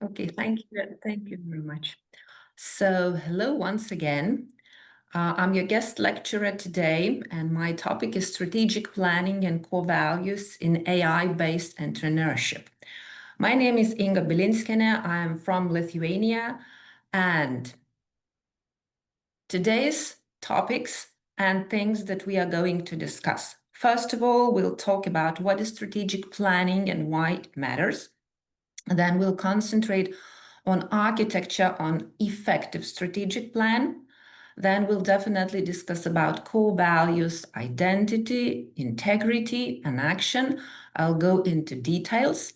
Okay, thank you. Thank you very much. So, hello once again. I'm your guest lecturer today, and my topic is strategic planning and core values in AI-based entrepreneurship. My name is Inga Bilinskina. I am from Lithuania, and today's topics and things that we are going to discuss. First of all, we'll talk about what is strategic planning and why it matters. Then we'll concentrate on architecture on effective strategic plan. Then we'll definitely discuss about core values, identity, integrity, and action. I'll go into details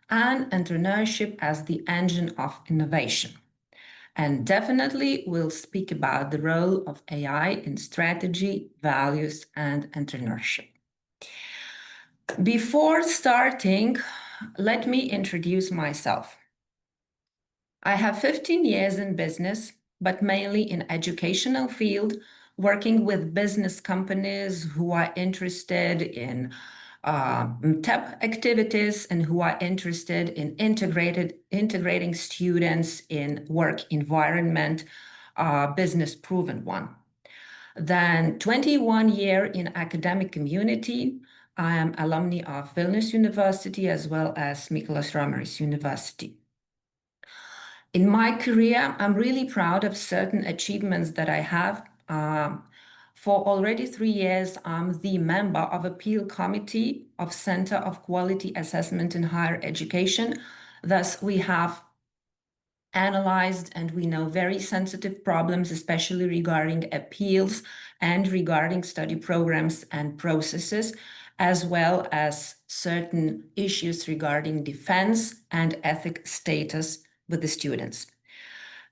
and entrepreneurship as the engine of innovation. And definitely we'll speak about the role of AI in strategy, values, and entrepreneurship. Before starting, let me introduce myself. I have 15 years in business, but mainly in educational field, working with business companies who are interested in tech activities and who are interested in integrating students in work environment, business proven one. Then 21 year in academic community. I am alumni of Vilnius University as well as Mykolas Romeris University. In my career, I'm really proud of certain achievements that I have. For already 3 years, I'm the member of Appeal Committee of Center of Quality Assessment in Higher Education. Thus, we have analyzed and we know very sensitive problems, especially regarding appeals and regarding study programs and processes, as well as certain issues regarding defense and ethic status with the students.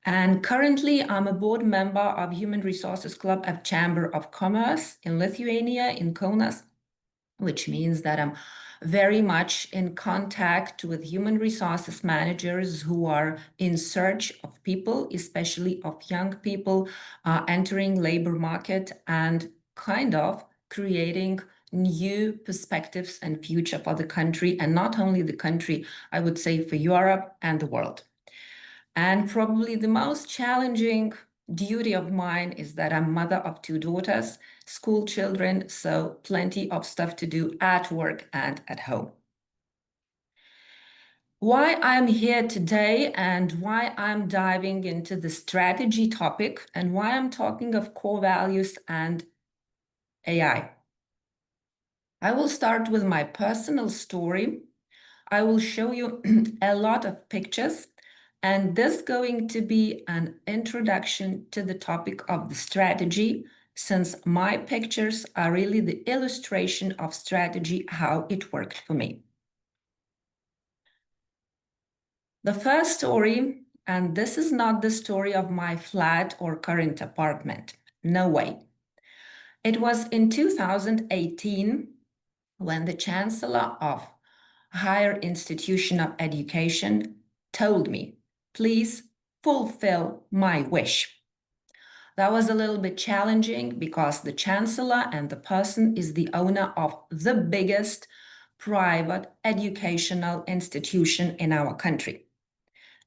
And currently, I'm a board member of Human Resources Club of Chamber of Commerce in Lithuania, in Kaunas, which means that I'm very much in contact with human resources managers who are in search of people, especially of young people entering labor market and kind of creating new perspectives and future for the country, and not only the country, I would say for Europe and the world. And probably the most challenging duty of mine is that I'm mother of 2 daughters, school children, so plenty of stuff to do at work and at home. Why I'm here today and why I'm diving into the strategy topic and why I'm talking of core values and AI. I will start with my personal story. I will show you a lot of pictures, and this is going to be an introduction to the topic of the strategy, since my pictures are really the illustration of strategy, how it worked for me. The first story, and this is not the story of my flat or current apartment. No way. It was in 2018 when the Chancellor of Higher Institution of Education told me, please fulfill my wish. That was a little bit challenging because the chancellor and the person is the owner of the biggest private educational institution in our country.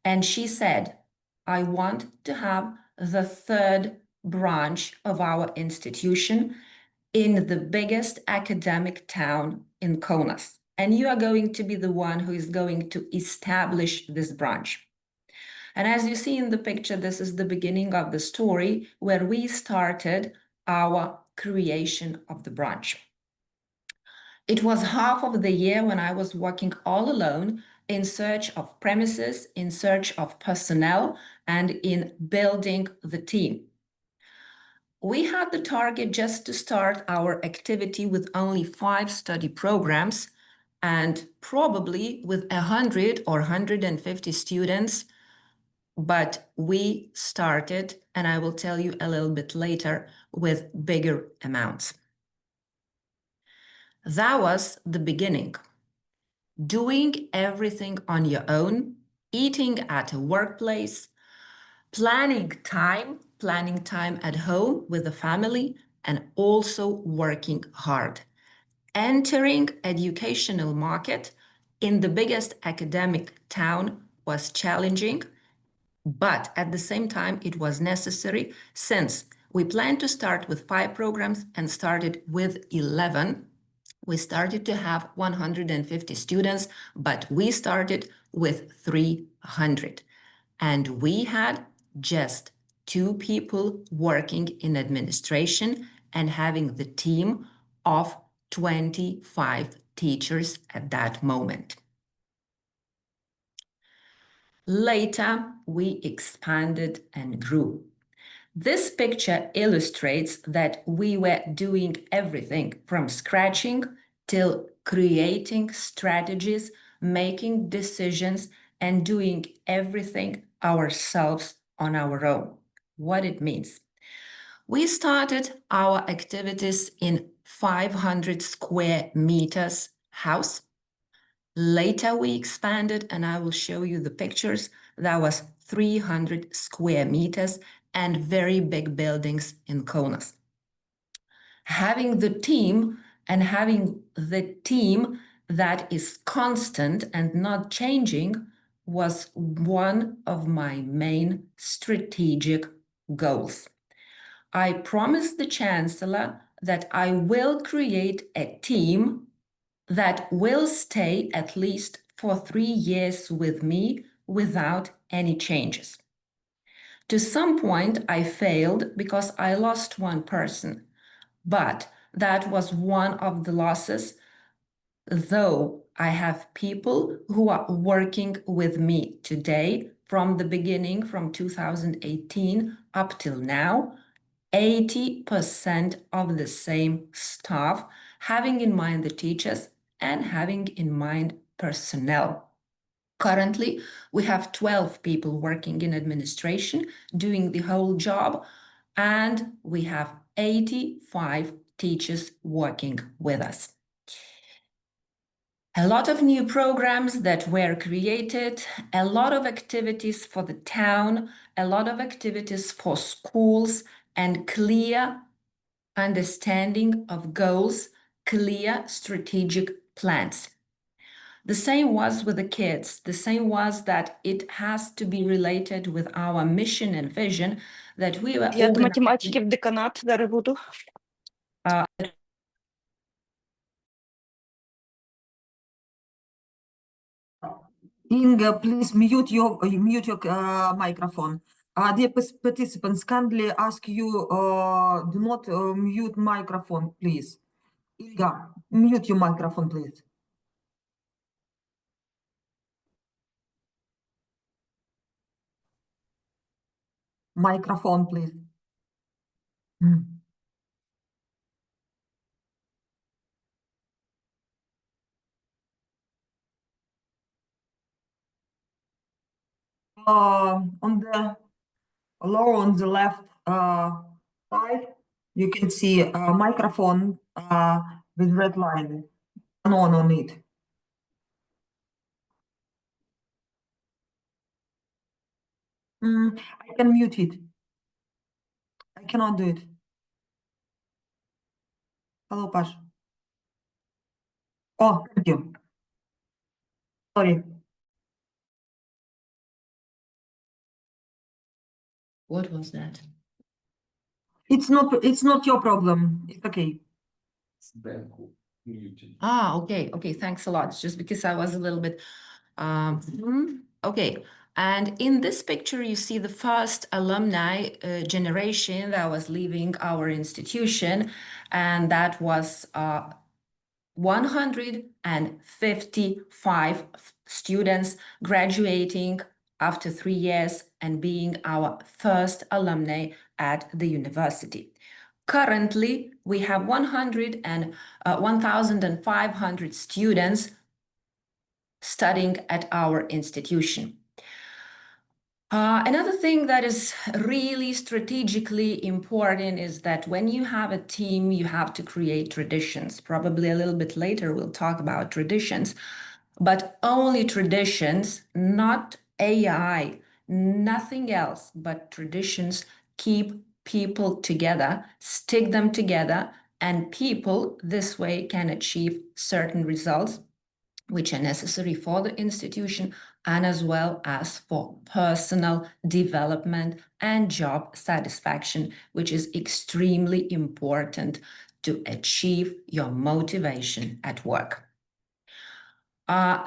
And she said, I want to have the 3rd branch of our institution in the biggest academic town in Kaunas. And you are going to be the one who is going to establish this branch. And as you see in the picture, this is the beginning of the story where we started our creation of the branch. It was half of the year when I was working all alone in search of premises, in search of personnel, and in building the team. We had the target just to start our activity with only 5 study programs and probably with 100 or 150 students, but we started, and I will tell you a little bit later, with bigger amounts. That was the beginning. Doing everything on your own, eating at a workplace, planning time at home with the family, and also working hard. Entering educational market in the biggest academic town was challenging, but at the same time, it was necessary since we planned to start with 5 programs and started with 11. We started to have 150 students, but we started with 300. And we had just 2 people working in administration and having the team of 25 teachers at that moment. Later, we expanded and grew. This picture illustrates that we were doing everything from scratching till creating strategies, making decisions, and doing everything ourselves on our own. What it means. We started our activities in 500 square meters house. Later, we expanded, and I will show you the pictures. That was 300 square meters and very big buildings in Kaunas. Having the team that is constant and not changing was one of my main strategic goals. I promised the Chancellor that I will create a team that will stay at least for 3 years with me without any changes. To some point, I failed because I lost one person, but that was one of the losses, though I have people who are working with me today from the beginning, from 2018 up till now, 80% of the same staff, having in mind the teachers and having in mind personnel. Currently, we have 12 people working in administration, doing the whole job, and we have 85 teachers working with us. A lot of new programs that were created, a lot of activities for the town, a lot of activities for schools, and clear understanding of goals, clear strategic plans. The same was with the kids. The same was that it has to be related with our mission and vision that we were Я до математики в деканат зараз буду. Inga, please mute your microphone. Dear participants, kindly ask you do not mute microphone, please. Inga, mute your microphone, please. Microphone, please. On the lower on the left side, you can see a microphone with red line on it. I can mute it. I cannot do it. Hello, Pash. Oh, thank you. Sorry. What was that? It's not your problem. It's okay. Okay, thanks a lot. It's just because I was a little bit okay. And in this picture, you see the first alumni generation that was leaving our institution, and that was 155 students graduating after 3 years and being our first alumni at the university. Currently, we have 1,500 students studying at our institution. Another thing that is really strategically important is that when you have a team, you have to create traditions. Probably a little bit later, we'll talk about traditions, but only traditions, not AI, nothing else, but traditions keep people together, stick them together, and people this way can achieve certain results which are necessary for the institution, and as well as for personal development and job satisfaction, which is extremely important to achieve your motivation at work.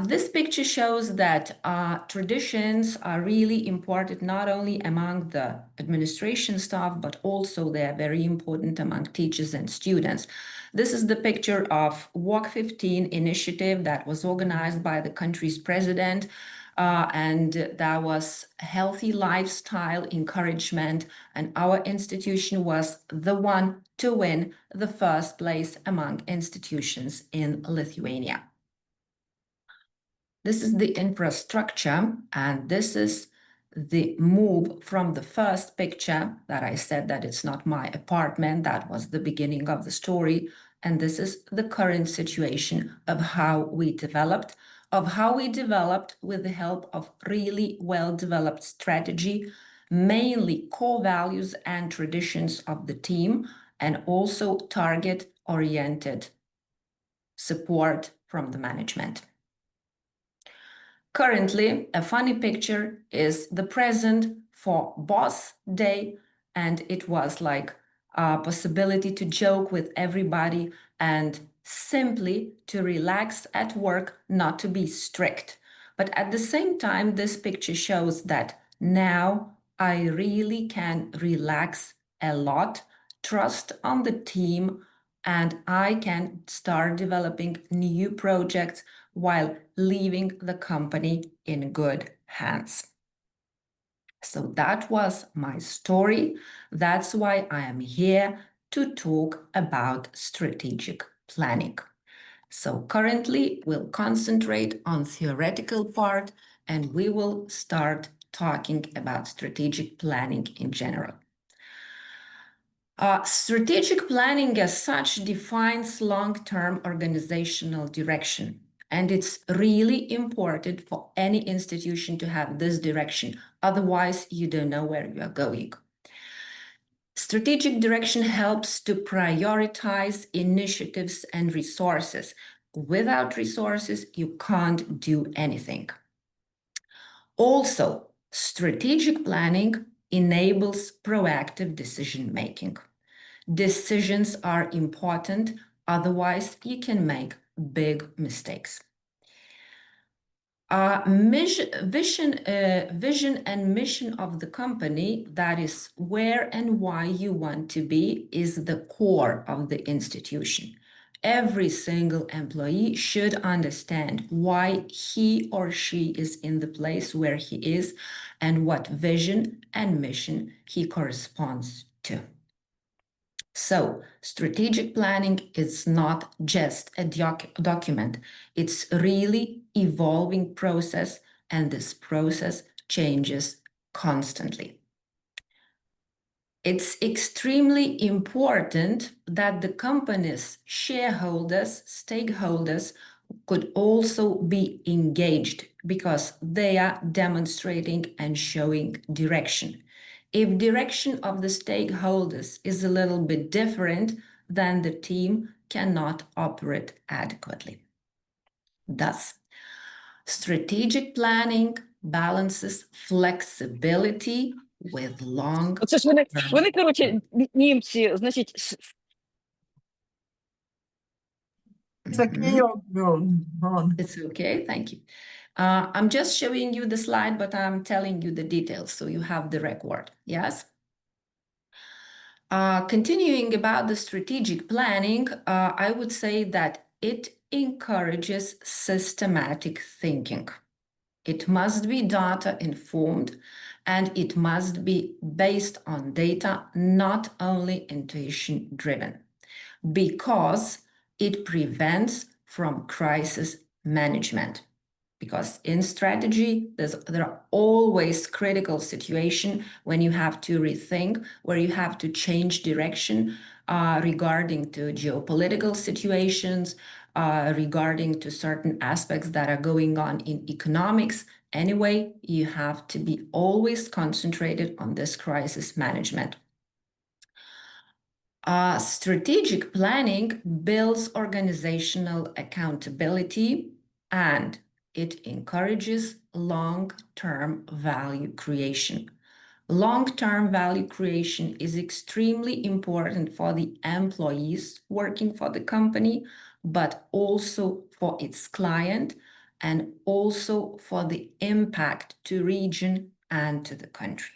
This picture shows that traditions are really important not only among the administration staff, but also they are very important among teachers and students. This is the picture of Walk 15 initiative that was organized by the country's president, and that was healthy lifestyle encouragement, and our institution was the one to win the first place among institutions in Lithuania. This is the infrastructure, and this is the move from the first picture that I said that it's not my apartment. That was the beginning of the story. And this is the current situation of how we developed with the help of really well-developed strategy, mainly core values and traditions of the team, and also target-oriented support from the management. Currently, a funny picture is the present for Boss Day, and it was like a possibility to joke with everybody and simply to relax at work, not to be strict. But at the same time, this picture shows that now I really can relax a lot, trust on the team, and I can start developing new projects while leaving the company in good hands. So that was my story. That's why I am here to talk about strategic planning. So currently we'll concentrate on theoretical part, and we will start talking about strategic planning in general. Strategic planning as such defines long-term organizational direction. And it's really important for any institution to have this direction. Otherwise, you don't know where you are going. Strategic direction helps to prioritize initiatives and resources. Without resources, you can't do anything. Also, strategic planning enables proactive decision-making. Decisions are important, otherwise you can make big mistakes. Vision and mission of the company, that is where and why you want to be, is the core of the institution. Every single employee should understand why he or she is in the place where he is and what vision and mission he corresponds to. So strategic planning is not just a document, it's really evolving process, and this process changes constantly. It's extremely important that the company's shareholders, stakeholders, could also be engaged because they are demonstrating and showing direction. If direction of the stakeholders is a little bit different, then the team cannot operate adequately. Thus, strategic planning balances flexibility with long. Оце ж вони, коротше, німці, значить, It's okay, go on. It's okay, thank you. I'm just showing you the slide, but I'm telling you the details, so you have the record, yes? Continuing about the strategic planning, I would say that it encourages systematic thinking. It must be data informed, and it must be based on data, not only intuition driven, because it prevents from crisis management. Because in strategy, there are always critical situations when you have to rethink, where you have to change direction regarding to geopolitical situations, regarding to certain aspects that are going on in economics. Anyway, you have to be always concentrated on this crisis management. Strategic planning builds organizational accountability, and it encourages long-term value creation. Long-term value creation is extremely important for the employees working for the company, but also for its client and also for the impact to region and to the country.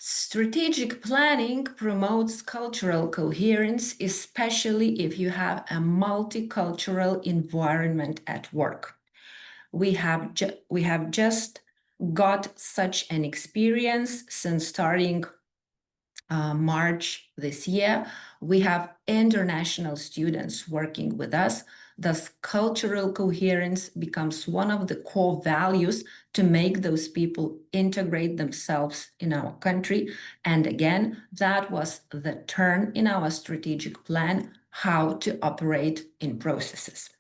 Strategic planning promotes cultural coherence, especially if you have a multicultural environment at work. We have just got such an experience since starting March this year. We have international students working with us. Thus, cultural coherence becomes one of the core values to make those people integrate themselves in our country. And again, that was the turn in our strategic plan, how to operate in processes.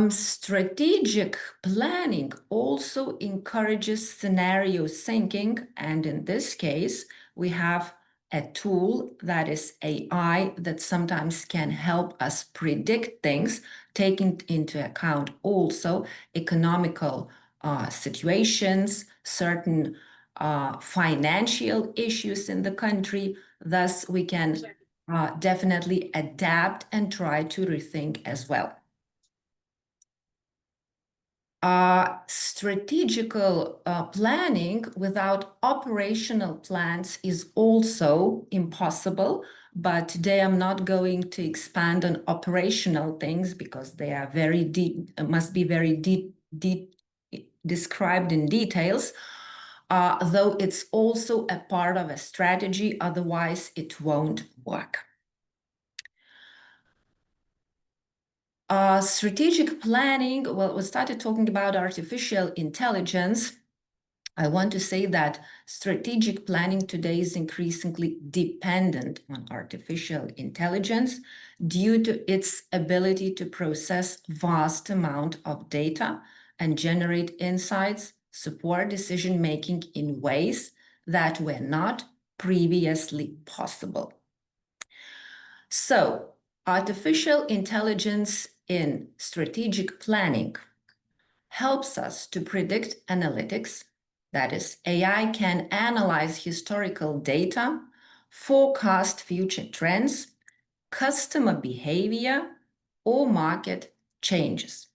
Strategic planning also encourages scenario thinking, and in this case, we have a tool that is AI that sometimes can help us predict things, taking into account also economical situations, certain financial issues in the country. Thus, we can definitely adapt and try to rethink as well. Strategical planning without operational plans is also impossible, but today I'm not going to expand on operational things because they are very deep, must be very deep described in details, though it's also a part of a strategy, otherwise it won't work. Strategic planning, well, we started talking about artificial intelligence. I want to say that strategic planning today is increasingly dependent on artificial intelligence due to its ability to process vast amount of data and generate insights, support decision-making in ways that were not previously possible. So, artificial intelligence in strategic planning helps us to predict analytics. That is, AI can analyze historical data, forecast future trends, customer behavior, or market changes.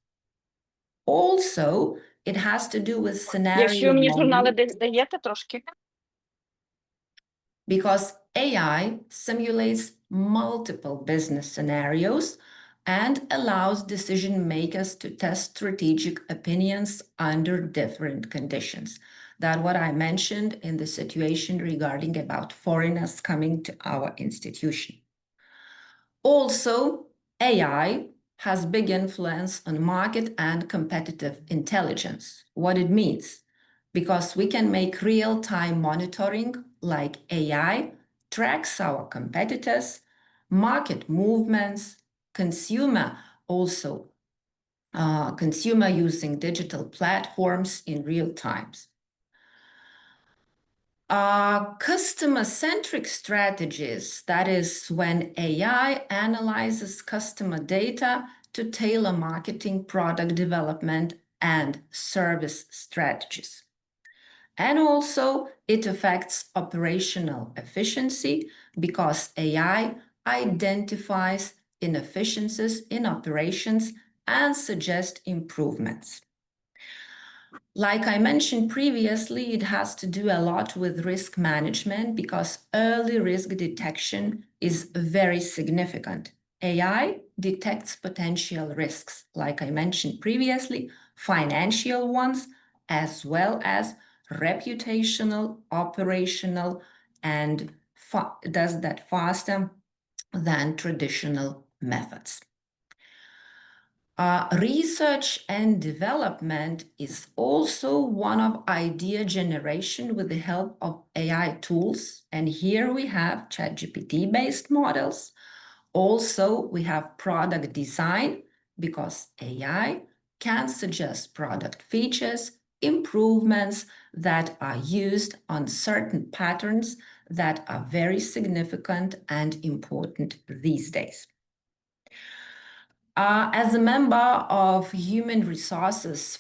Also, it has to do with scenario Якщо мені журнали modeling, десь даєте трошки. because AI simulates multiple business scenarios and allows decision makers to test strategic opinions under different conditions. That's what I mentioned in the situation regarding about foreigners coming to our institution. Also, AI has big influence on market and competitive intelligence. What it means, because we can make real-time monitoring, like AI tracks our competitors, market movements, consumer using digital platforms in real times. Customer-centric strategies, that is when AI analyzes customer data to tailor marketing, product development, and service strategies. And also it affects operational efficiency because AI identifies inefficiencies in operations and suggests improvements. Like I mentioned previously, it has to do a lot with risk management because early risk detection is very significant. AI detects potential risks, like I mentioned previously, financial ones, as well as reputational, operational, and does that faster than traditional methods. Research and development is also one of idea generation with the help of AI tools. And here we have ChatGPT-based models. Also, we have product design because AI can suggest product features, improvements that are used on certain patterns that are very significant and important these days. As a member of Human Resources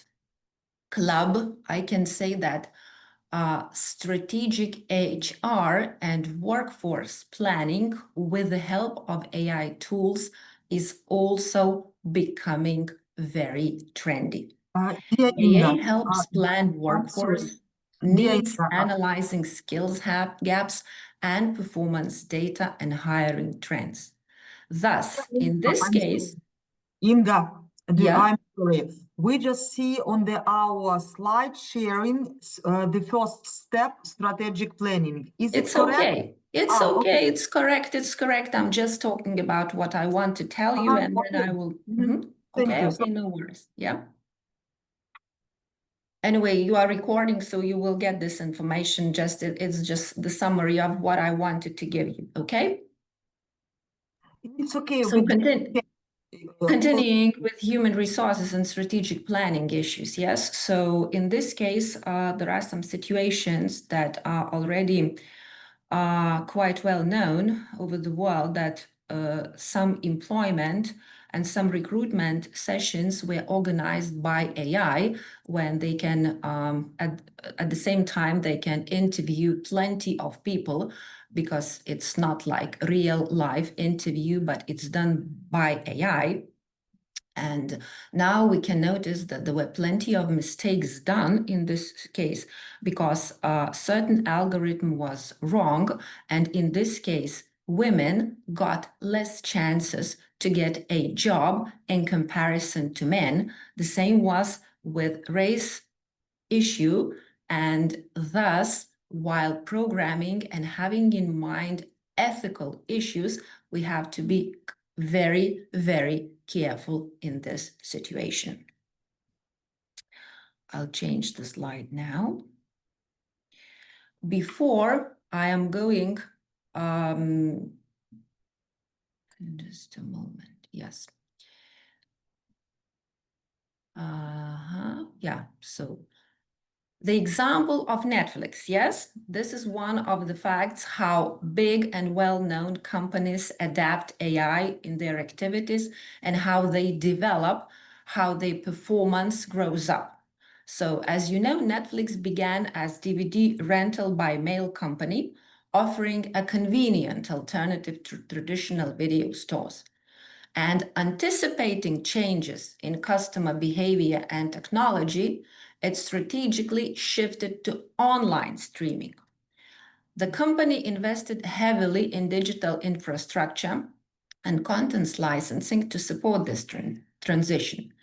Club, I can say that strategic HR and workforce planning with the help of AI tools is also becoming very trendy. Dear AI Inga, helps plan I'm sorry. workforce Dear needs, Inga, analyzing skills gaps and performance data and hiring trends. Thus, in this I'm case, sorry. Inga, yeah, I'm sorry. We just see on our slide sharing the first step, strategic planning. Is it it's correct? okay. It's okay. okay. It's correct. It's correct. I'm just talking about what I want to tell you, and then Okay. I will. Mhm. Thank Okay, you. okay, no worries. Yeah. Anyway, you are recording, so you will get this information. It's just the summary of what I wanted to give you. Okay. It's okay. So We don't continuing with human resources and strategic planning issues, yes. So in this case, there are some situations that are already quite well known over the world, that some employment and some recruitment sessions were organized by AI, when they can, at the same time, they can interview plenty of people, because it's not like real live interview, but it's done by AI. And now we can notice that there were plenty of mistakes done in this case, because a certain algorithm was wrong. And in this case, women got less chances to get a job in comparison to men. The same was with race issue. And thus, while programming and having in mind ethical issues, we have to be very, very careful in this situation. I'll change the slide now. Before I am going, just a moment, yes. Yeah, so the example of Netflix, yes, this is one of the facts how big and well-known companies adapt AI in their activities, and how they develop, how their performance grows up. So as you know, Netflix began as DVD rental by mail company, offering a convenient alternative to traditional video stores. And anticipating changes in customer behavior and technology, it strategically shifted to online streaming. The company invested heavily in digital infrastructure and content licensing to support this transition.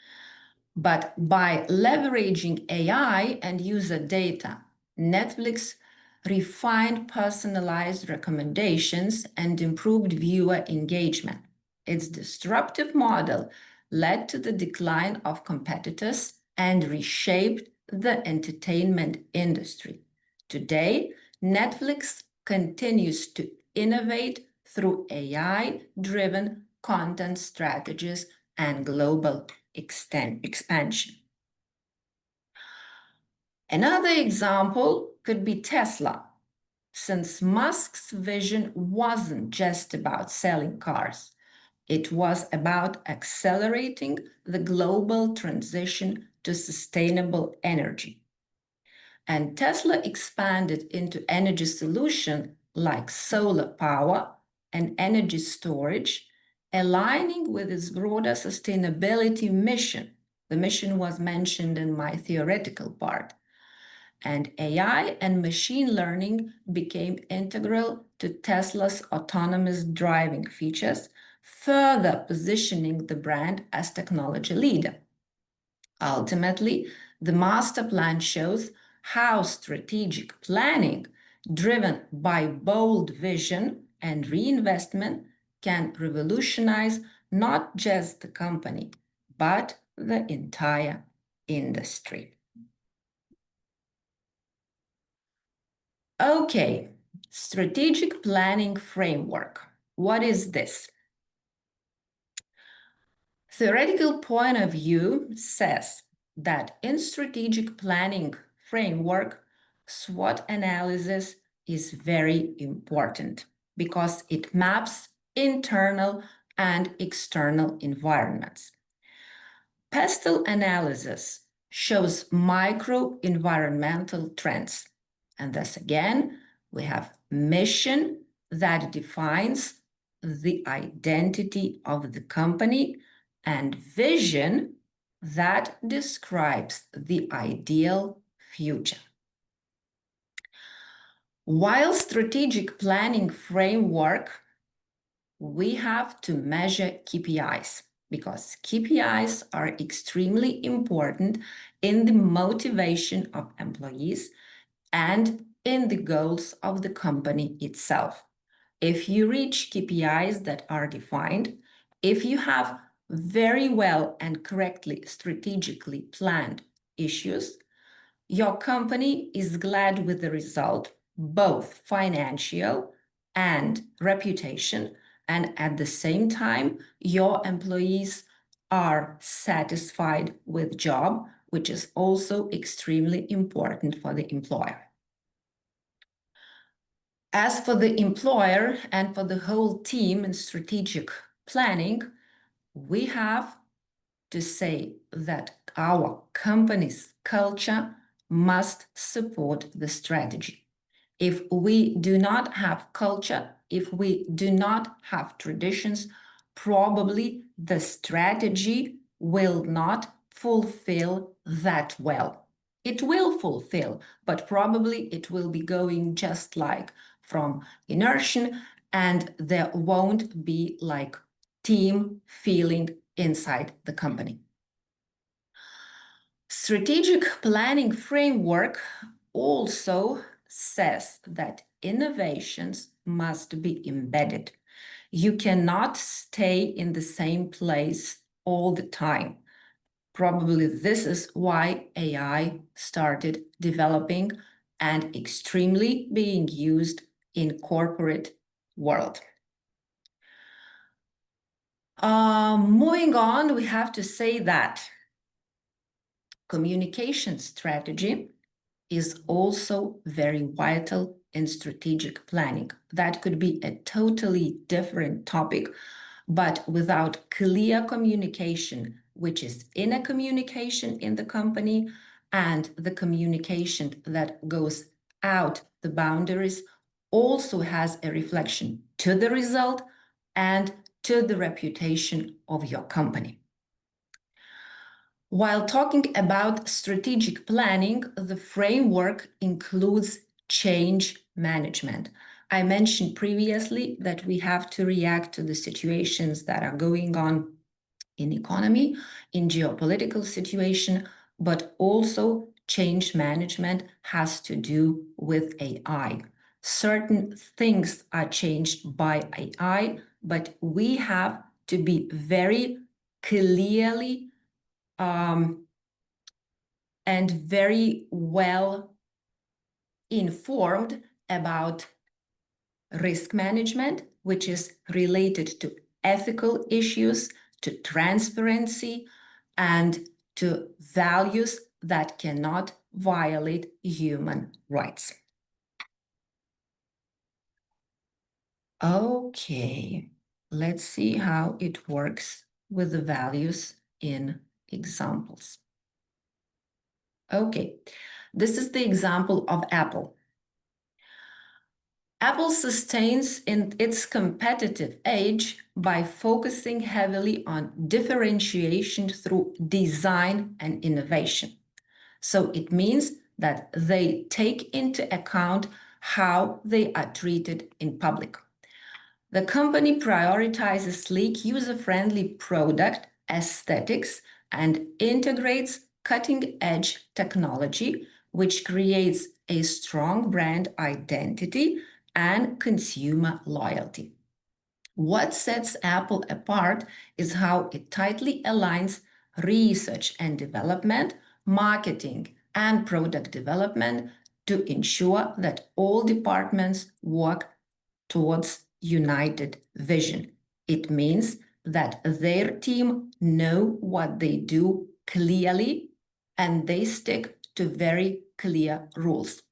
But by leveraging AI and user data, Netflix refined personalized recommendations and improved viewer engagement. Its disruptive model led to the decline of competitors and reshaped the entertainment industry. Today, Netflix continues to innovate through AI-driven content strategies and global expansion. Another example could be Tesla, since Musk's vision wasn't just about selling cars. It was about accelerating the global transition to sustainable energy. And Tesla expanded into energy solutions like solar power and energy storage, aligning with its broader sustainability mission. The mission was mentioned in my theoretical part. And AI and machine learning became integral to Tesla's autonomous driving features, further positioning the brand as technology leader. Ultimately, the master plan shows how strategic planning, driven by bold vision and reinvestment, can revolutionize not just the company, but the entire industry. Okay, strategic planning framework. What is this? Theoretical point of view says that in strategic planning framework, SWOT analysis is very important, because it maps internal and external environments. Pestle analysis shows micro-environmental trends. And thus again, we have mission that defines the identity of the company and vision that describes the ideal future. While strategic planning framework, we have to measure KPIs because KPIs are extremely important in the motivation of employees and in the goals of the company itself. If you reach KPIs that are defined, if you have very well and correctly strategically planned issues, your company is glad with the result, both financial and reputation, and at the same time, your employees are satisfied with job, which is also extremely important for the employer. As for the employer and for the whole team in strategic planning, we have to say that our company's culture must support the strategy. If we do not have culture, if we do not have traditions, probably the strategy will not fulfill that well. It will fulfill, but probably it will be going just like from inertia, and there won't be like team feeling inside the company. Strategic planning framework also says that innovations must be embedded. You cannot stay in the same place all the time. Probably this is why AI started developing and extremely being used in corporate world. Moving on, we have to say that communication strategy is also very vital in strategic planning. That could be a totally different topic, but without clear communication, which is inner communication in the company and the communication that goes out the boundaries, also has a reflection to the result and to the reputation of your company. While talking about strategic planning, the framework includes change management. I mentioned previously that we have to react to the situations that are going on in economy, in geopolitical situation, but also change management has to do with AI. Certain things are changed by AI, but we have to be very clearly and very well informed about risk management, which is related to ethical issues, to transparency, and to values that cannot violate human rights. Okay, let's see how it works with the values in examples. Okay, this is the example of Apple. Apple sustains in its competitive edge by focusing heavily on differentiation through design and innovation. So it means that they take into account how they are treated in public. The company prioritizes sleek, user-friendly product aesthetics and integrates cutting-edge technology, which creates a strong brand identity and consumer loyalty. What sets Apple apart is how it tightly aligns research and development, marketing, and product development to ensure that all departments work towards united vision. It means that their team know what they do clearly and they stick to very clear rules.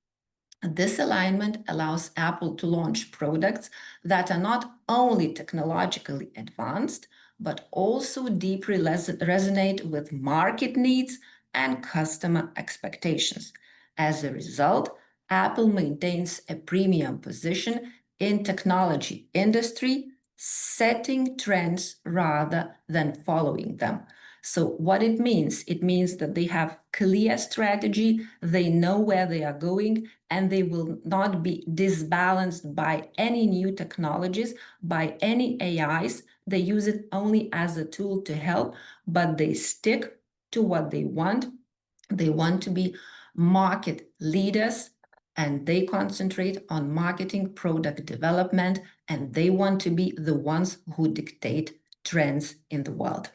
This alignment allows Apple to launch products that are not only technologically advanced, but also deeply resonate with market needs and customer expectations. As a result, Apple maintains a premium position in technology industry, setting trends rather than following them. So what it means that they have clear strategy, they know where they are going, and they will not be disbalanced by any new technologies, by any AIs. They use it only as a tool to help, but they stick to what they want. They want to be market leaders, and they concentrate on marketing, product development, and they want to be the ones who dictate trends in the world.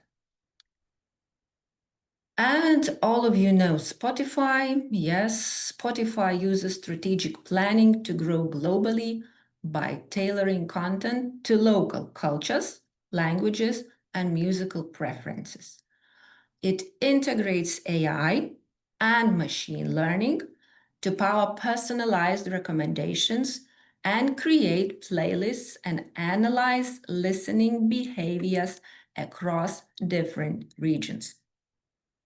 And all of you know Spotify. Yes, Spotify uses strategic planning to grow globally by tailoring content to local cultures, languages, and musical preferences. It integrates AI and machine learning to power personalized recommendations and create playlists and analyze listening behaviors across different regions.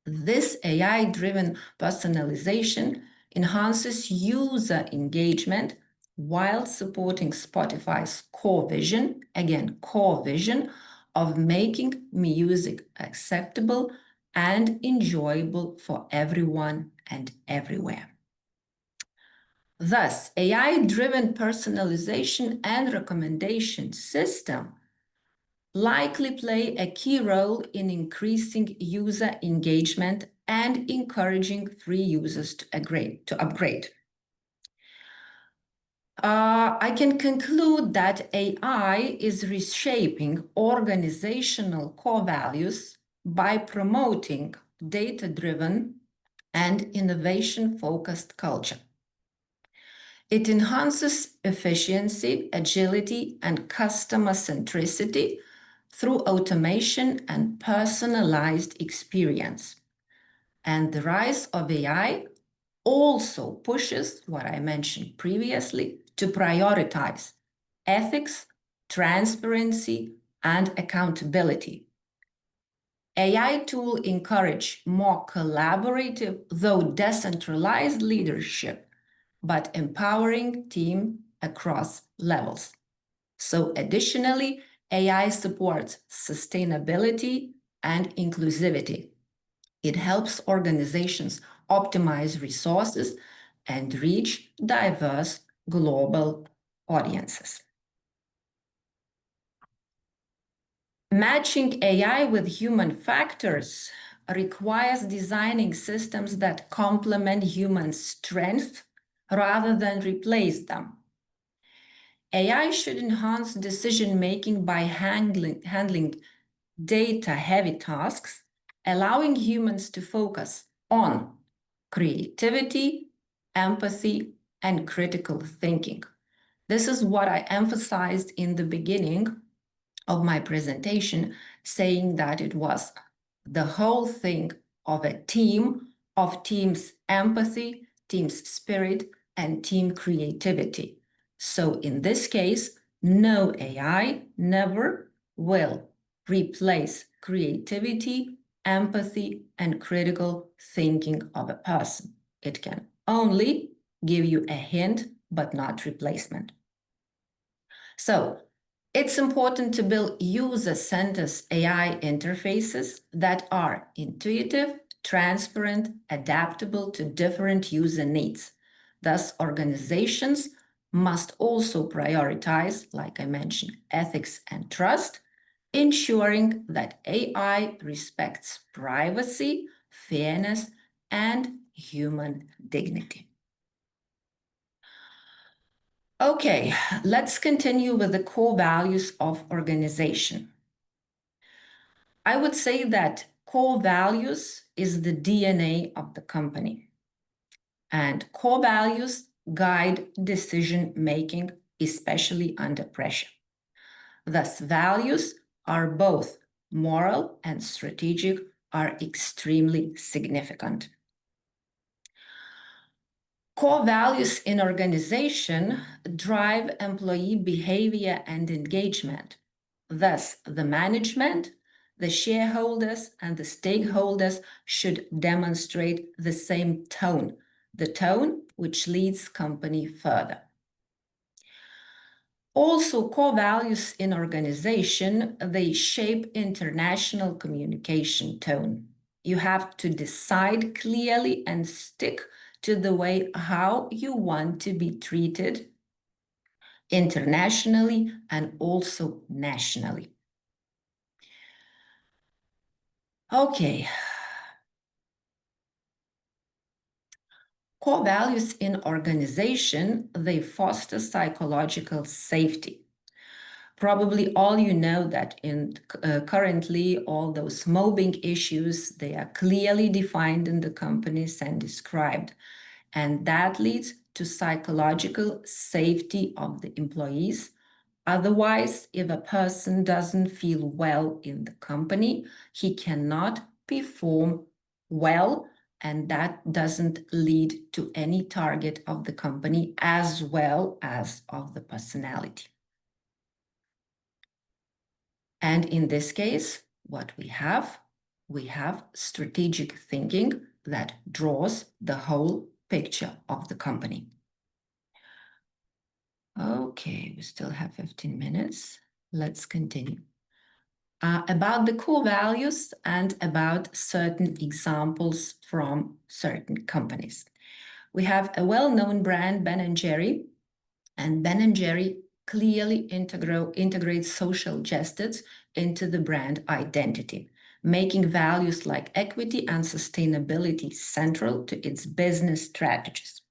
This AI-driven personalization enhances user engagement while supporting Spotify's core vision, again, core vision of making music acceptable and enjoyable for everyone and everywhere. Thus, AI-driven personalization and recommendation system likely play a key role in increasing user engagement and encouraging free users to upgrade. I can conclude that AI is reshaping organizational core values by promoting data-driven and innovation-focused culture. It enhances efficiency, agility, and customer centricity through automation and personalized experience. And the rise of AI also pushes what I mentioned previously to prioritize ethics, transparency, and accountability. AI tools encourage more collaborative, though decentralized leadership, but empowering teams across levels. So additionally, AI supports sustainability and inclusivity. It helps organizations optimize resources and reach diverse global audiences. Matching AI with human factors requires designing systems that complement human strengths rather than replace them. AI should enhance decision-making by handling data-heavy tasks, allowing humans to focus on creativity, empathy, and critical thinking. This is what I emphasized in the beginning of my presentation, saying that it was the whole thing of a team, of team's empathy, team's spirit, and team creativity. So in this case, no AI never will replace creativity, empathy, and critical thinking of a person. It can only give you a hint, but not replacement. So it's important to build user-centered AI interfaces that are intuitive, transparent, adaptable to different user needs. Thus, organizations must also prioritize, like I mentioned, ethics and trust, ensuring that AI respects privacy, fairness, and human dignity. Okay, let's continue with the core values of organization. I would say that core values is the DNA of the company. And core values guide decision-making, especially under pressure. Thus, values are both moral and strategic, are extremely significant. Core values in organization drive employee behavior and engagement. Thus, the management, the shareholders, and the stakeholders should demonstrate the same tone, the tone which leads company further. Also, core values in organization, they shape international communication tone. You have to decide clearly and stick to the way how you want to be treated internationally and also nationally. Okay. Core values in organization, they foster psychological safety. Probably all you know that currently all those mobbing issues, they are clearly defined in the companies and described. And that leads to psychological safety of the employees. Otherwise, if a person doesn't feel well in the company, he cannot perform well, and that doesn't lead to any target of the company as well as of the personality. And in this case, what we have strategic thinking that draws the whole picture of the company. Okay, we still have 15 minutes. Let's continue. About the core values and about certain examples from certain companies. We have a well-known brand, Ben & Jerry, and Ben & Jerry clearly integrates social justice into the brand identity, making values like equity and sustainability central to its business strategies.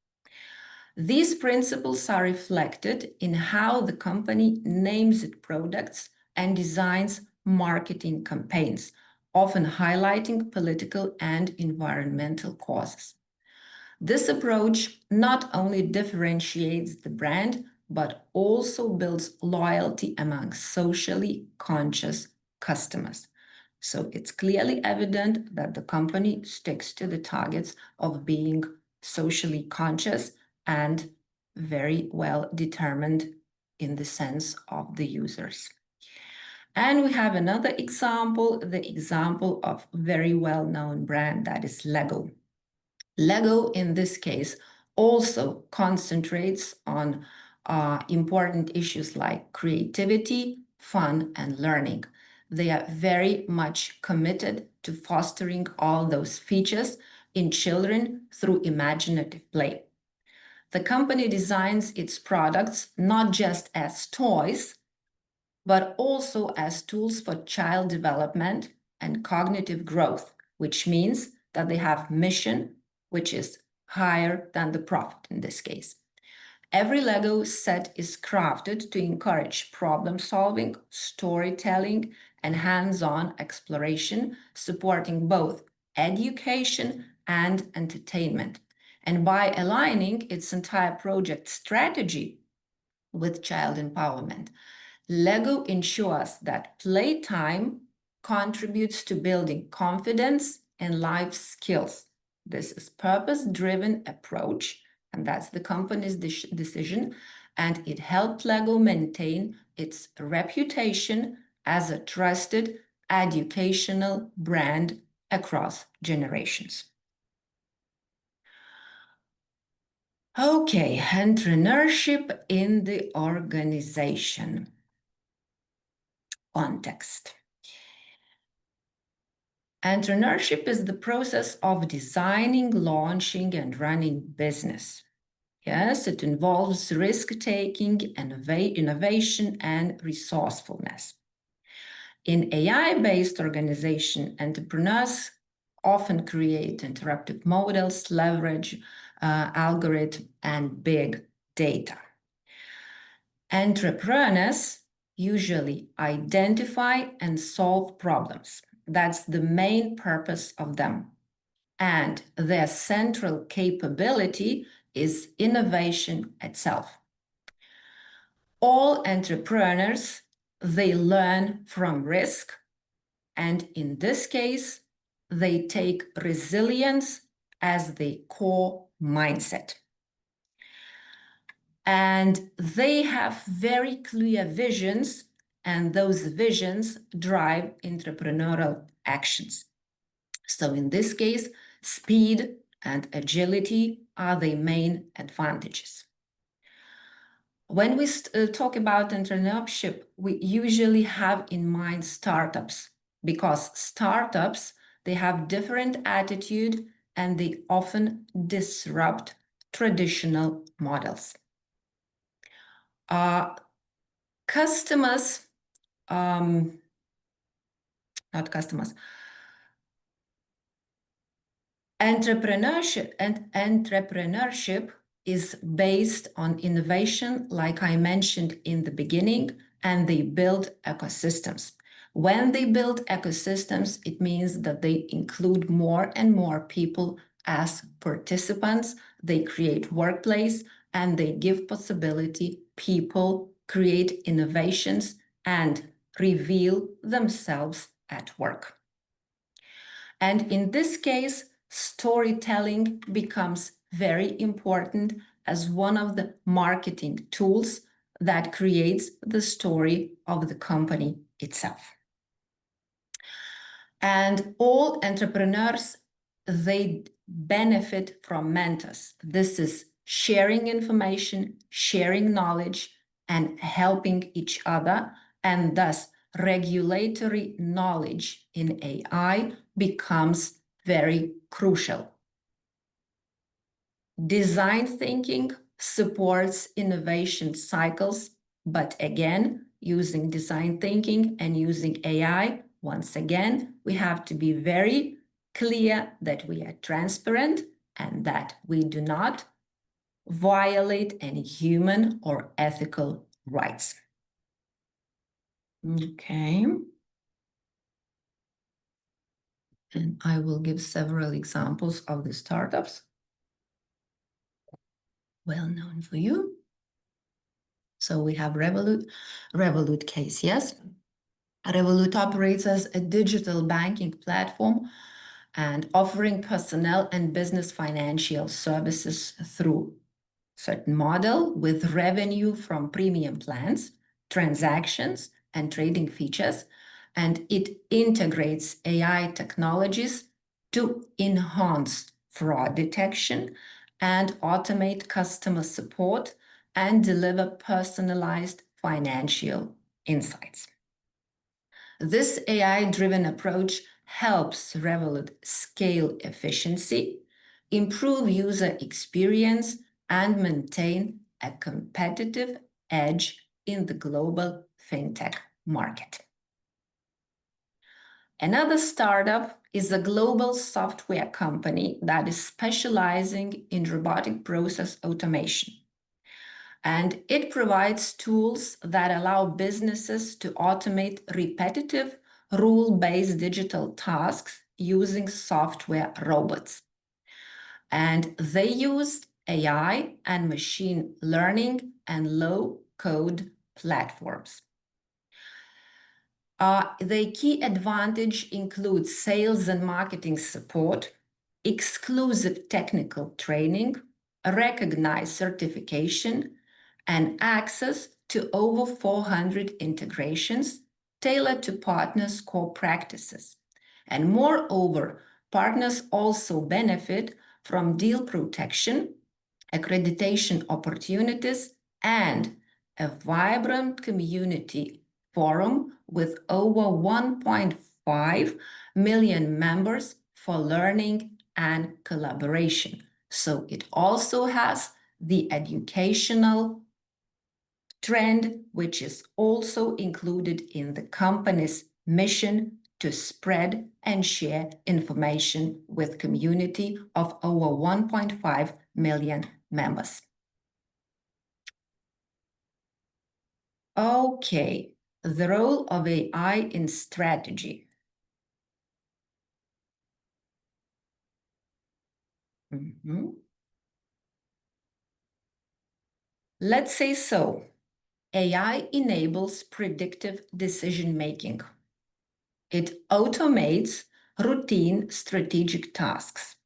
These principles are reflected in how the company names its products and designs marketing campaigns, often highlighting political and environmental causes. This approach not only differentiates the brand, but also builds loyalty among socially conscious customers. So it's clearly evident that the company sticks to the targets of being socially conscious and very well determined in the sense of the users. And we have another example, the example of very well-known brand that is Lego. Lego, in this case, also concentrates on important issues like creativity, fun, and learning. They are very much committed to fostering all those features in children through imaginative play. The company designs its products not just as toys, but also as tools for child development and cognitive growth, which means that they have mission, which is higher than the profit in this case. Every Lego set is crafted to encourage problem solving, storytelling, and hands-on exploration, supporting both education and entertainment. And by aligning its entire project strategy with child empowerment, Lego ensures that playtime contributes to building confidence and life skills. This is purpose-driven approach, and that's the company's decision, and it helped Lego maintain its reputation as a trusted educational brand across generations. Okay, entrepreneurship in the organization context. Entrepreneurship is the process of designing, launching, and running business. Yes, it involves risk-taking, innovation, and resourcefulness. In AI-based organization, entrepreneurs often create interactive models, leverage algorithm, and big data. Entrepreneurs usually identify and solve problems. That's the main purpose of them. And their central capability is innovation itself. All entrepreneurs, they learn from risk, and in this case, they take resilience as the core mindset. And they have very clear visions, and those visions drive entrepreneurial actions. So in this case, speed and agility are the main advantages. When we talk about entrepreneurship, we usually have in mind startups, because startups, they have different attitude and they often disrupt traditional models. Entrepreneurship is based on innovation, like I mentioned in the beginning, and they build ecosystems. When they build ecosystems, it means that they include more and more people as participants, they create workplace, and they give possibility people create innovations and reveal themselves at work. And in this case, storytelling becomes very important as one of the marketing tools that creates the story of the company itself. And all entrepreneurs, they benefit from mentors. This is sharing information, sharing knowledge, and helping each other, and thus regulatory knowledge in AI becomes very crucial. Design thinking supports innovation cycles, but again, using design thinking and using AI, once again, we have to be very clear that we are transparent and that we do not violate any human or ethical rights. Okay. And I will give several examples of the startups well known for you. So we have Revolut case, yes? Revolut operates as a digital banking platform and offering personnel and business financial services through certain model with revenue from premium plans, transactions, and trading features. And it integrates AI technologies to enhance fraud detection and automate customer support and deliver personalized financial insights. This AI-driven approach helps Revolut scale efficiency, improve user experience, and maintain a competitive edge in the global fintech market. Another startup is a global software company that is specializing in robotic process automation. And it provides tools that allow businesses to automate repetitive, rule-based digital tasks using software robots. And they use AI and machine learning and low-code platforms. The key advantage includes sales and marketing support, exclusive technical training, recognized certification, and access to over 400 integrations tailored to partners' core practices. And moreover, partners also benefit from deal protection, accreditation opportunities, and a vibrant community forum with over 1.5 million members for learning and collaboration. So it also has the educational trend, which is also included in the company's mission to spread and share information with community of over 1.5 million members. Okay, the role of AI in strategy. Let's say so. AI enables predictive decision-making. It automates routine strategic tasks.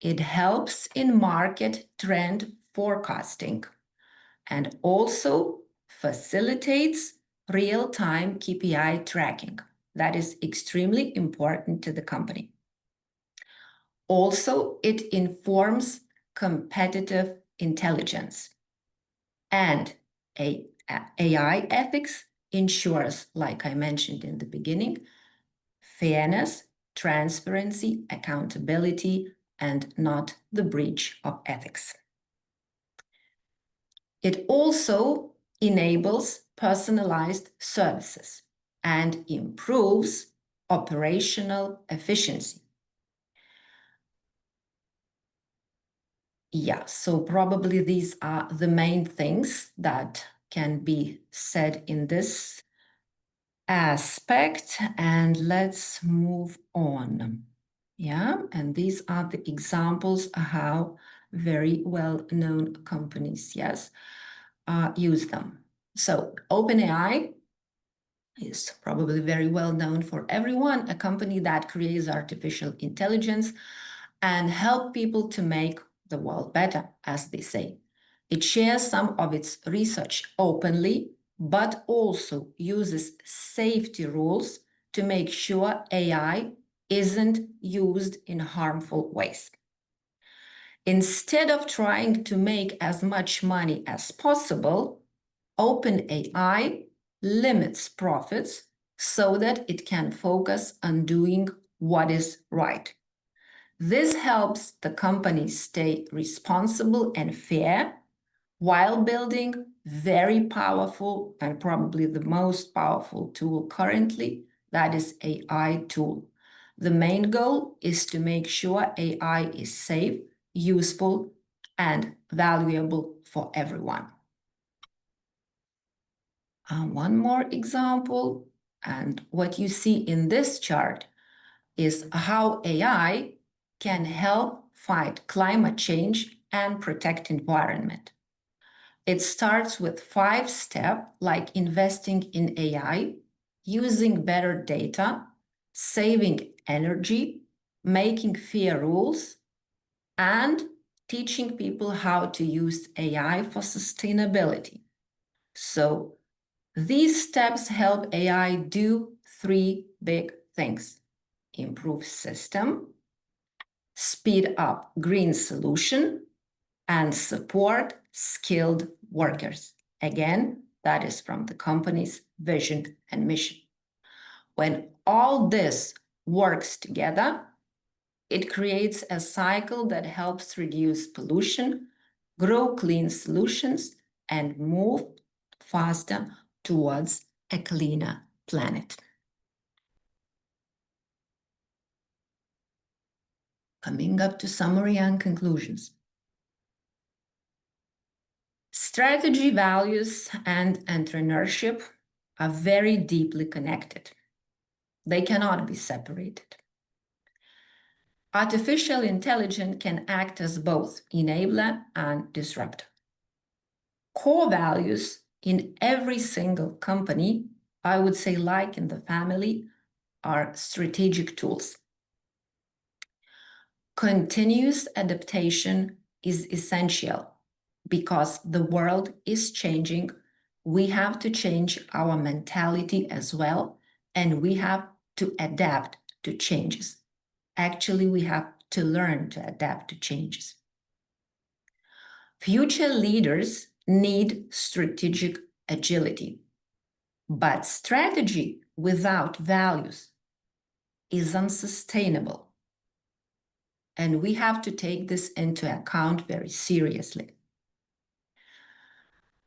It helps in market trend forecasting and also facilitates real-time KPI tracking. That is extremely important to the company. Also, it informs competitive intelligence. And AI ethics ensures, like I mentioned in the beginning, fairness, transparency, accountability, and not the breach of ethics. It also enables personalized services and improves operational efficiency. Yeah, so probably these are the main things that can be said in this aspect, and let's move on. Yeah, and these are the examples of how very well-known companies, yes, use them. So OpenAI is probably very well known for everyone, a company that creates artificial intelligence and help people to make the world better, as they say. It shares some of its research openly, but also uses safety rules to make sure AI isn't used in harmful ways. Instead of trying to make as much money as possible, OpenAI limits profits so that it can focus on doing what is right. This helps the company stay responsible and fair while building very powerful and probably the most powerful tool currently, that is AI tool. The main goal is to make sure AI is safe, useful, and valuable for everyone. One more example, and what you see in this chart is how AI can help fight climate change and protect environment. It starts with 5 steps like investing in AI, using better data, saving energy, making fair rules, and teaching people how to use AI for sustainability. So these steps help AI do 3 big things: improve system, speed up green solution, and support skilled workers. Again, that is from the company's vision and mission. When all this works together, it creates a cycle that helps reduce pollution, grow clean solutions, and move faster towards a cleaner planet. Coming up to summary and conclusions. Strategy, values, and entrepreneurship are very deeply connected. They cannot be separated. Artificial intelligence can act as both enabler and disruptor. Core values in every single company, I would say like in the family, are strategic tools. Continuous adaptation is essential because the world is changing. We have to change our mentality as well, and we have to adapt to changes. Actually, we have to learn to adapt to changes. Future leaders need strategic agility, but strategy without values is unsustainable. And we have to take this into account very seriously.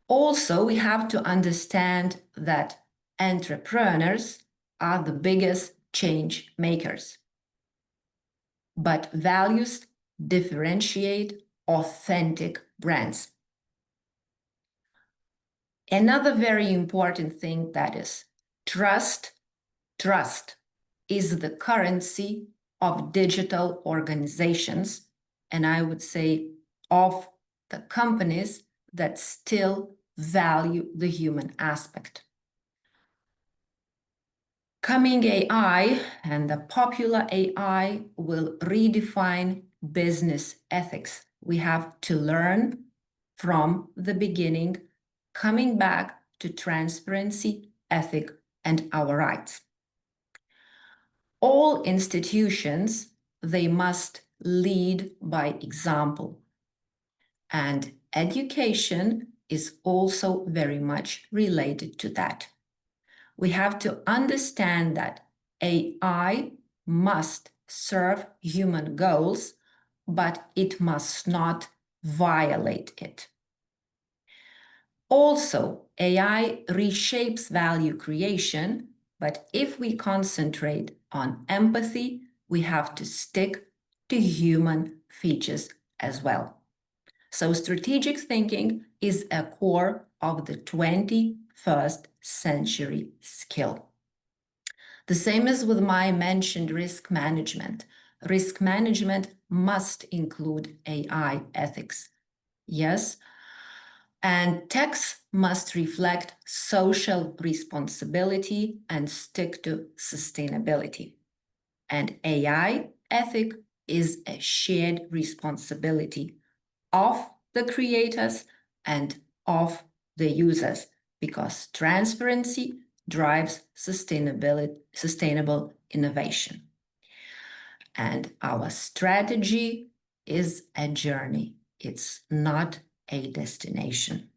Also, we have to understand that entrepreneurs are the biggest change makers. But values differentiate authentic brands. Another very important thing, that is trust. Trust is the currency of digital organizations, and I would say of the companies that still value the human aspect. Coming AI and the popular AI will redefine business ethics. We have to learn from the beginning coming back to transparency, ethic, and our rights. All institutions, they must lead by example. And education is also very much related to that. We have to understand that AI must serve human goals, but it must not violate it. Also, AI reshapes value creation, but if we concentrate on empathy, we have to stick to human features as well. So strategic thinking is a core of the 21st century skill. The same is with my mentioned risk management. Risk management must include AI ethics. Yes, and techs must reflect social responsibility and stick to sustainability. And AI ethic is a shared responsibility of the creators and of the users, because transparency drives sustainable innovation. And our strategy is a journey. It's not a destination.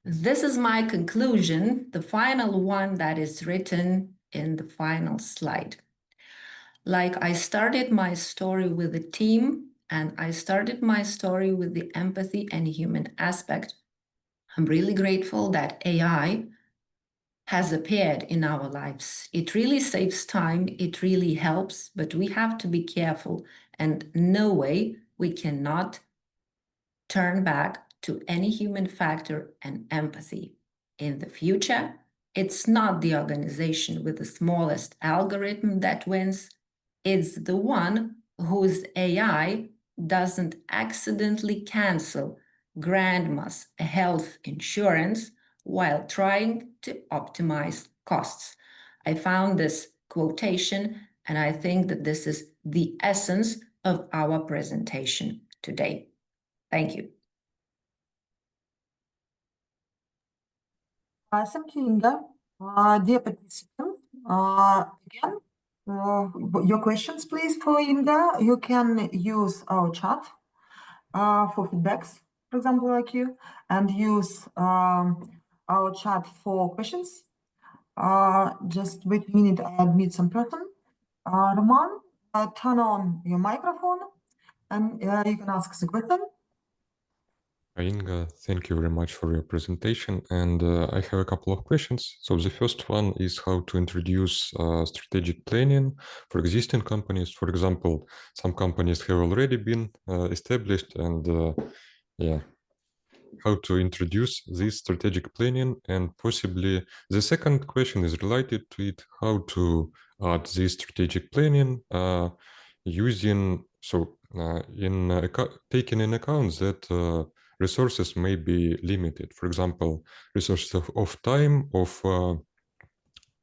This is my conclusion, the final one that is written in the final slide. Like, I started my story with a team, and I started my story with the empathy and human aspect. I'm really grateful that AI has appeared in our lives. It really saves time, it really helps, but we have to be careful, and no way we cannot turn back to any human factor and empathy. In the future, it's not the organization with the smallest algorithm that wins, it's the one whose AI doesn't accidentally cancel grandma's health insurance while trying to optimize costs. I found this quotation, and I think that this is the essence of our presentation today. Thank you. Thank you, Inga. Dear participants, again, your questions, please, for Inga. You can use our chat for feedbacks, for example, like you, and use our chat for questions. Just wait a minute, I admit some person. Roman, turn on your microphone, and you can ask the question. Inga, thank you very much for your presentation. And I have a couple of questions. So the first one is how to introduce strategic planning for existing companies. For example, some companies have already been established, and yeah, how to introduce this strategic planning. And possibly the second question is related to it, how to add this strategic planning using, taking in account that resources may be limited. For example, resources of time, of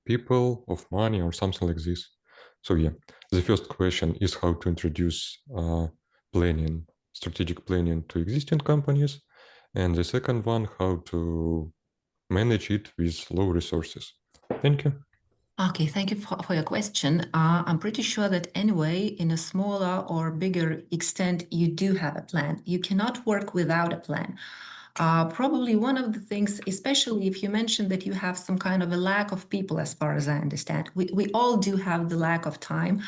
people, of money, or something like this. So yeah, the first question is how to introduce planning, strategic planning to existing companies. And the second one, how to manage it with low resources. Thank you. Okay, thank you for your question. I'm pretty sure that anyway, in a smaller or bigger extent, you do have a plan. You cannot work without a plan. Probably one of the things, especially if you mentioned that you have some kind of a lack of people, as far as I understand, we all do have the lack of time.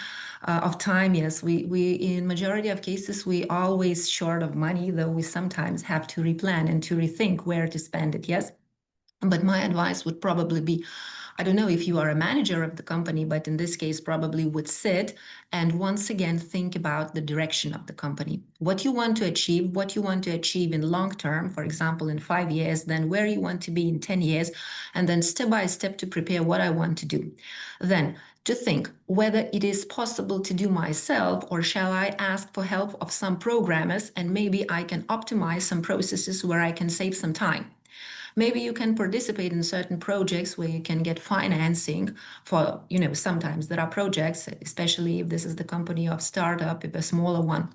Yes, we in majority of cases, we always short of money, though we sometimes have to replan and to rethink where to spend it, yes? But my advice would probably be, I don't know if you are a manager of the company, but in this case, probably would sit and once again think about the direction of the company. What you want to achieve in long term, for example, in 5 years, then where you want to be in 10 years, and then step by step to prepare what I want to do. Then to think whether it is possible to do myself, or shall I ask for help of some programmers, and maybe I can optimize some processes where I can save some time. Maybe you can participate in certain projects where you can get financing for, sometimes there are projects, especially if this is the company of startup, if a smaller one,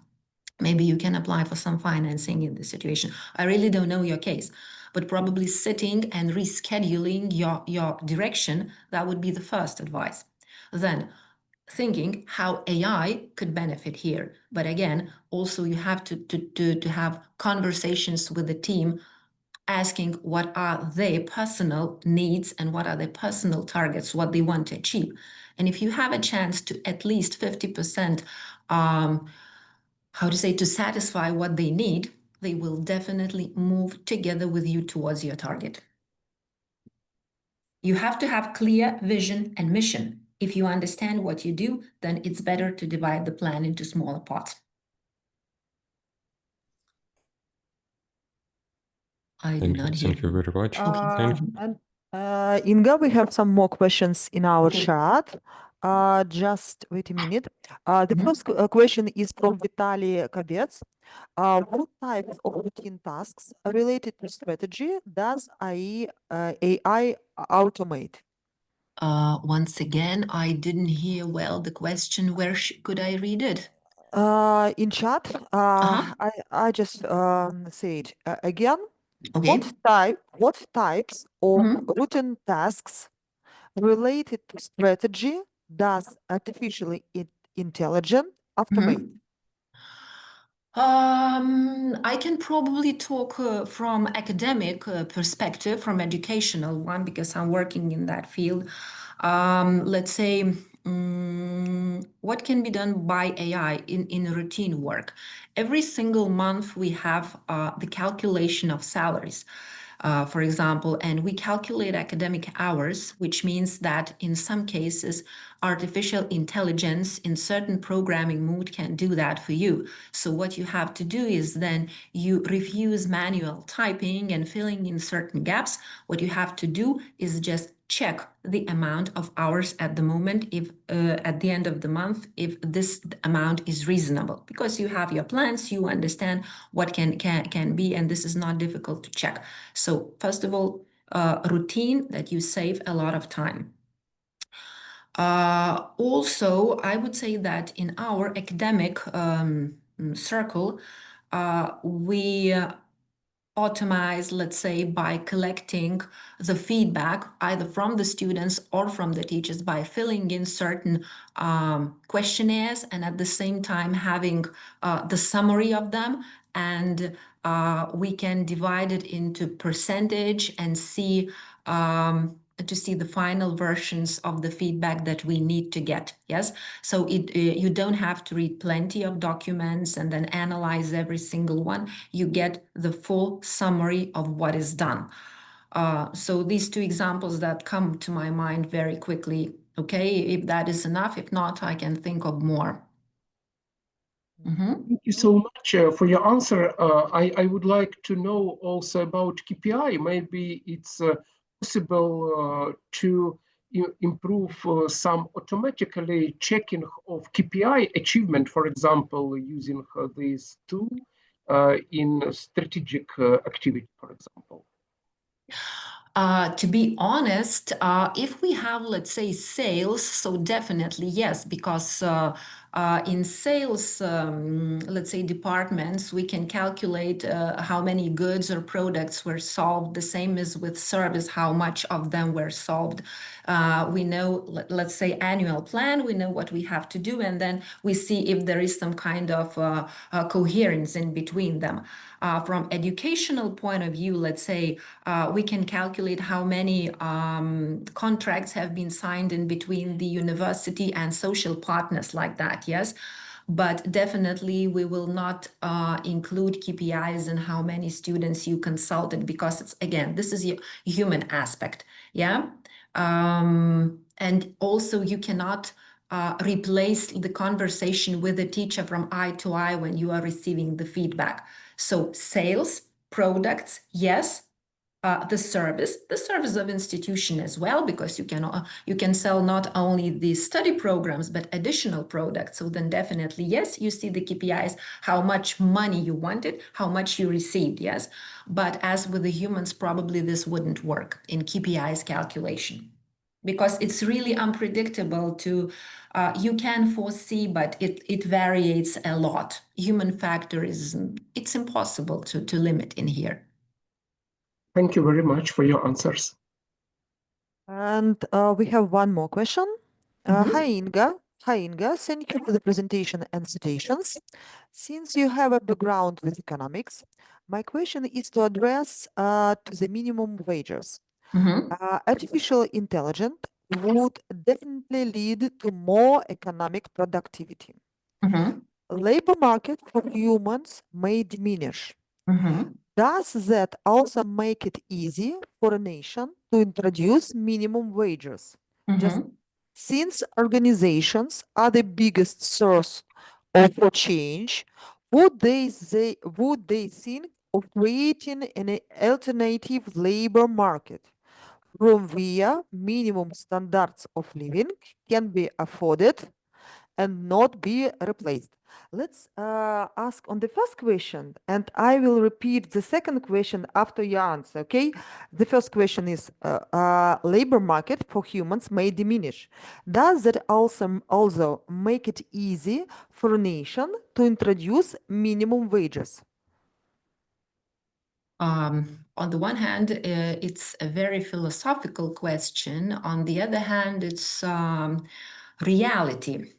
Maybe you can apply for some financing in this situation. I really don't know your case, but probably sitting and rescheduling your direction, that would be the first advice. Then thinking how AI could benefit here. But again, also you have to have conversations with the team, asking what are their personal needs and what are their personal targets, what they want to achieve. And if you have a chance to at least 50%, to satisfy what they need, they will definitely move together with you towards your target. You have to have clear vision and mission. If you understand what you do, then it's better to divide the plan into smaller parts. I do not hear. Thank you very much. And Inga, we have some more questions in our chat. Just wait a minute. The first question is from Vitaly Kabets. What types of routine tasks related to strategy does AI automate? Once again, I didn't hear well the question. Where could I read it? In chat, I just say it again. Okay. What types of routine tasks related to strategy does artificial intelligence automate? I can probably talk from academic perspective, from educational one, because I'm working in that field. Let's say, what can be done by AI in routine work? Every single month we have the calculation of salaries. For example, and we calculate academic hours, which means that in some cases, artificial intelligence in certain programming mode can do that for you. So what you have to do is then you refuse manual typing and filling in certain gaps. What you have to do is just check the amount of hours at the moment, if at the end of the month, if this amount is reasonable, because you have your plans, you understand what can be, and this is not difficult to check. So first of all, routine that you save a lot of time. Also, I would say that in our academic circle, we automate, let's say, by collecting the feedback either from the students or from the teachers by filling in certain questionnaires, and at the same time having the summary of them, and we can divide it into percentage and see to see the final versions of the feedback that we need to get. Yes, so you don't have to read plenty of documents and then analyze every single one. You get the full summary of what is done. So these two examples that come to my mind very quickly. Okay, if that is enough. If not, I can think of more. Thank you so much for your answer. I would like to know also about KPI. Maybe it's possible to improve some automatically checking of KPI achievement, for example, using this tool in strategic activity, for example. To be honest, if we have, let's say, sales, so definitely yes, because in sales, let's say, departments, we can calculate how many goods or products were solved, the same as with service, how much of them were solved. We know, let's say, annual plan, we know what we have to do, and then we see if there is some kind of coherence in between them. From educational point of view, let's say, we can calculate how many contracts have been signed in between the university and social partners like that, yes? But definitely we will not include KPIs and how many students you consulted, because it's, again, this is a human aspect, yeah? And also you cannot replace the conversation with the teacher from eye to eye when you are receiving the feedback. So sales, products, yes. The service of institution as well, because you can sell not only the study programs but additional products. So then definitely yes, you see the KPIs, how much money you wanted, how much you received, yes. But as with the humans, probably this wouldn't work in KPIs calculation. because it's really unpredictable to, you can foresee, but it varies a lot. Human factor is, it's impossible to limit in here. Thank you very much for your answers. And we have one more question. Mhm. Hi, Inga. Hi, Inga. Thank you for the presentation and citations. Since you have a background with economics, my question is to address to the minimum wages. Mhm. Artificial intelligence would definitely lead to more economic productivity. Mhm. Labor market for humans may diminish. Mhm. Does that also make it easy for a nation to introduce minimum wages? Just Mhm. since organizations are the biggest source of change, would they think of creating an alternative labor market from where minimum standards of living can be afforded and not be replaced? Let's ask on the first question, and I will repeat the second question after your answer, okay? The first question is, labor market for humans may diminish. Does that also make it easy for a nation to introduce minimum wages? On the one hand, it's a very philosophical question. On the other hand, it's reality.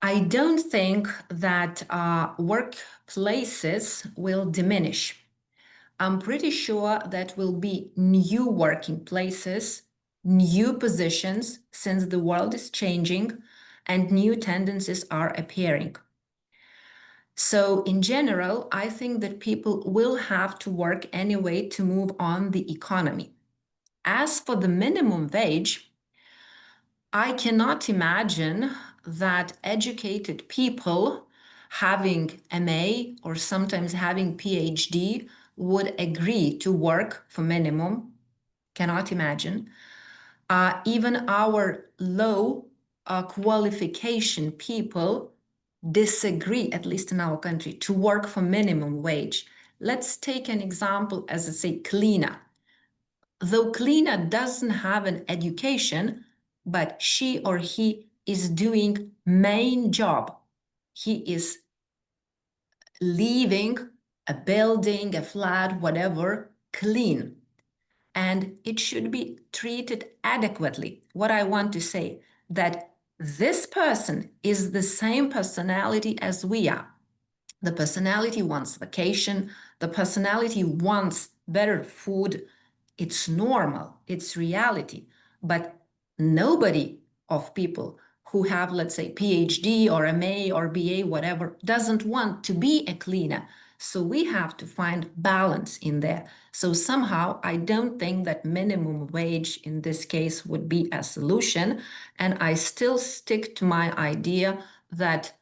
I don't think that workplaces will diminish. I'm pretty sure that will be new working places, new positions, since the world is changing and new tendencies are appearing. So in general, I think that people will have to work anyway to move on the economy. As for the minimum wage, I cannot imagine that educated people having MA or sometimes having PhD would agree to work for minimum. Cannot imagine. Even our low qualification people disagree, at least in our country, to work for minimum wage. Let's take an example as I say, cleaner. Though cleaner doesn't have an education, but she or he is doing main job. He is leaving a building, a flat, whatever, clean. And it should be treated adequately. What I want to say, that this person is the same personality as we are. The personality wants vacation. The personality wants better food. It's normal. It's reality. But nobody of people who have, let's say, PhD or MA or BA, whatever, doesn't want to be a cleaner. So we have to find balance in there. So somehow I don't think that minimum wage in this case would be a solution. And I still stick to my idea that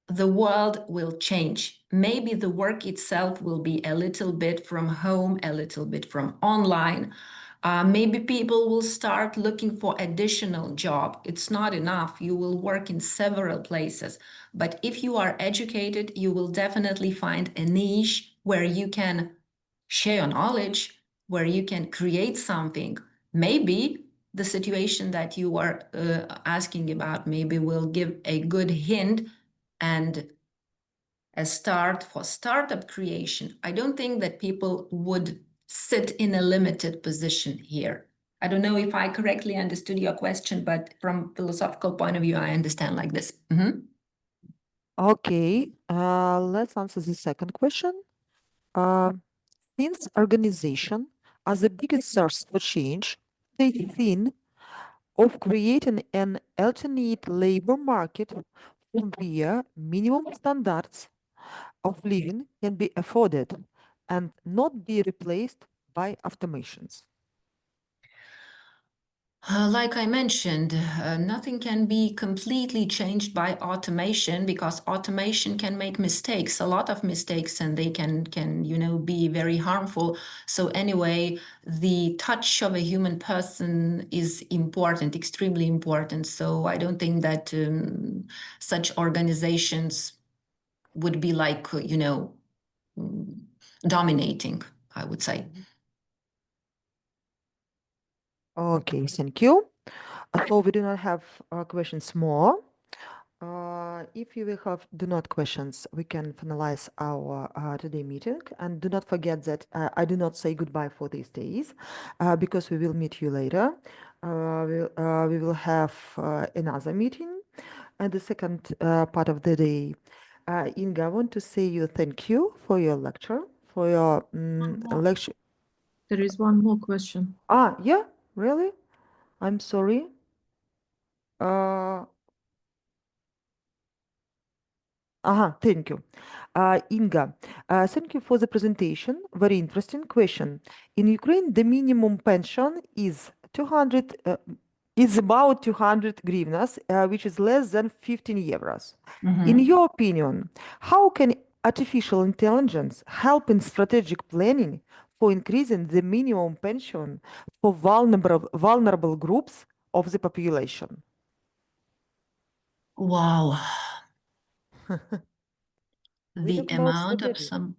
the world will change. Maybe the work itself will be a little bit from home, a little bit from online. Maybe people will start looking for additional job. It's not enough. You will work in several places. But if you are educated, you will definitely find a niche where you can share your knowledge, where you can create something. Maybe the situation that you are asking about maybe will give a good hint and a start for startup creation. I don't think that people would sit in a limited position here. I don't know if I correctly understood your question, but from philosophical point of view, I understand like this. Okay, let's answer the second question. Since organization are the biggest source for change, they think of creating an alternate labor market where minimum standards of living can be afforded and not be replaced by automations. Like I mentioned, nothing can be completely changed by automation because automation can make mistakes, a lot of mistakes, and they can be very harmful. So anyway, the touch of a human person is important, extremely important. So I don't think that such organizations would be like, mm, dominating, I would say. Okay, thank you. So we do not have questions more. If you will have do not questions, we can finalize our today meeting. And do not forget that I do not say goodbye for these days because we will meet you later. We will have another meeting and the second part of the day. Inga, I want to say you thank you for your lecture, for your lecture. There is one more question. Yeah, really? I'm sorry. Thank you. Inga, thank you for the presentation. Very interesting question. In Ukraine, the minimum pension is 200, is about 200 hryvnias, which is less than 15 euros. In your opinion, how can artificial intelligence help in strategic planning for increasing the minimum pension for vulnerable groups of the population? Wow. We The talk about amount of strategy.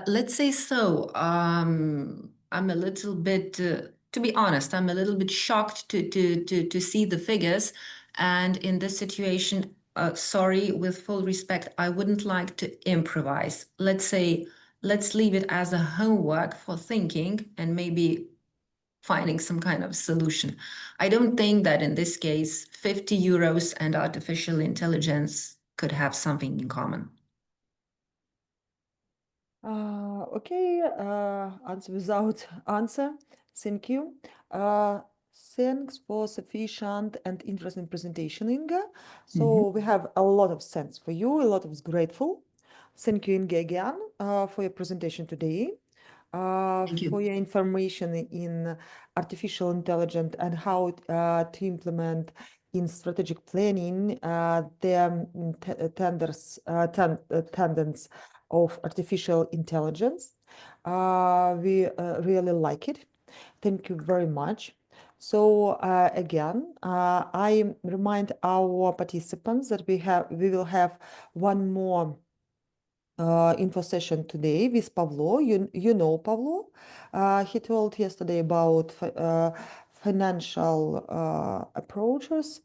let's say so. I'm a little bit, to be honest, I'm a little bit shocked to see the figures. And in this situation, sorry, with full respect, I wouldn't like to improvise. Let's say, let's leave it as a homework for thinking and maybe finding some kind of solution. I don't think that in this case, 50 euros and artificial intelligence could have something in common. Okay, answer without answer. Thank you. Thanks for sufficient and interesting presentation, Inga. So we have a lot of thanks for you, a lot of grateful. Thank you, Inga, again, for your presentation today. Thank you. For your information in artificial intelligence and how to implement in strategic planning the tendons of artificial intelligence. We really like it. Thank you very much. So again, I remind our participants that we will have one more info session today with Pavlo. You know Pavlo. He told yesterday about financial approaches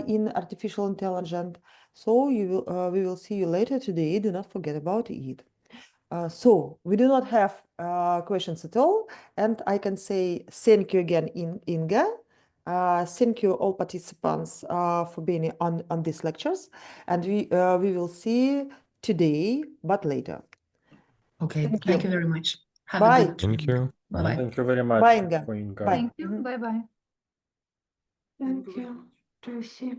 in artificial intelligence. So we will see you later today. Do not forget about it. So we do not have questions at all, and I can say thank you again, Inga. Thank you all participants for being on these lectures, and we will see today, but later. Okay, Thank thank you. you very much. Have Bye. a good Thank training. you. Bye-bye. Thank you very much, Bye, Inga. Inga. Bye. Thank you. Bye bye. Thank you, Tracy.